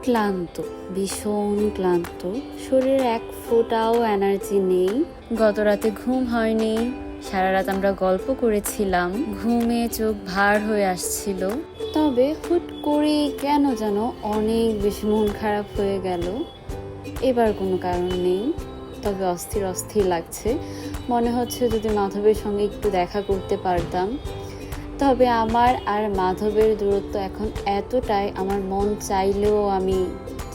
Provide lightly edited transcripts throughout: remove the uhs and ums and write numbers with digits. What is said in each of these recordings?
ক্লান্ত, ভীষণ ক্লান্ত, শরীরে এক ফোঁটাও এনার্জি নেই। গত রাতে ঘুম হয়নি, সারা রাত আমরা গল্প করেছিলাম, ঘুমে চোখ ভার হয়ে আসছিল। তবে হুট করে কেন যেন অনেক বেশি মন খারাপ হয়ে গেল। এবার কোনো কারণ নেই, তবে অস্থির অস্থির লাগছে। মনে হচ্ছে যদি মাধবের সঙ্গে একটু দেখা করতে পারতাম। তবে আমার আর মাধবের দূরত্ব এখন এতটাই, আমার মন চাইলেও আমি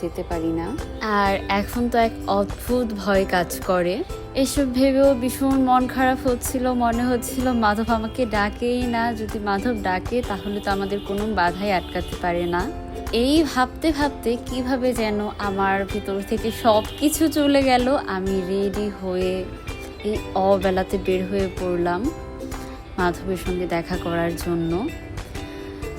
যেতে পারি না। আর এখন তো এক অদ্ভুত ভয় কাজ করে। এসব ভেবেও ভীষণ মন খারাপ হচ্ছিল, মনে হচ্ছিল মাধব আমাকে ডাকেই না। যদি মাধব ডাকে তাহলে তো আমাদের কোনো বাধাই আটকাতে পারে না। এই ভাবতে ভাবতে কিভাবে যেন আমার ভিতর থেকে সব কিছু চলে গেল। আমি রেডি হয়ে এই অবেলাতে বের হয়ে পড়লাম মাধবের সঙ্গে দেখা করার জন্য।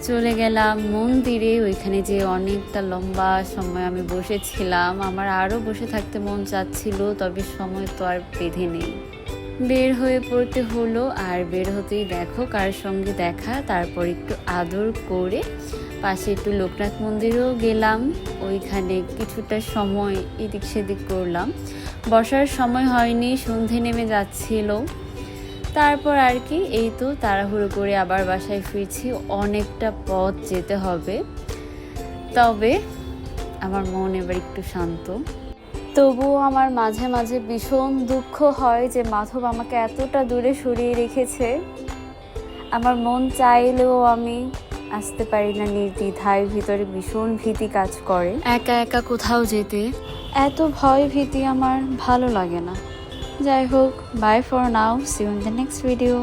চলে গেলাম মন্দিরে। ওইখানে যে অনেকটা লম্বা সময় আমি বসেছিলাম, আমার আরও বসে থাকতে মন চাচ্ছিল, তবে সময় তো আর বেঁধে নেই। বের হয়ে পড়তে হলো। আর বের হতেই দেখো কার সঙ্গে দেখা। তারপর একটু আদর করে পাশে একটু লোকনাথ মন্দিরেও গেলাম। ওইখানে কিছুটা সময় এদিক সেদিক করলাম। বসার সময় হয়নি, সন্ধে নেমে যাচ্ছিল। তারপর আর কি, এই তো তাড়াহুড়ো করে আবার বাসায় ফিরছি। অনেকটা পথ যেতে হবে, তবে আমার মন এবার একটু শান্ত। তবুও আমার মাঝে মাঝে ভীষণ দুঃখ হয় যে মাধব আমাকে এতটা দূরে সরিয়ে রেখেছে। আমার মন চাইলেও আমি আসতে পারি না নির্দ্বিধায়। ভিতরে ভীষণ ভীতি কাজ করে একা একা কোথাও যেতে। এত ভয় ভীতি আমার ভালো লাগে না। যাই হোক, bye for now, see you in the next video.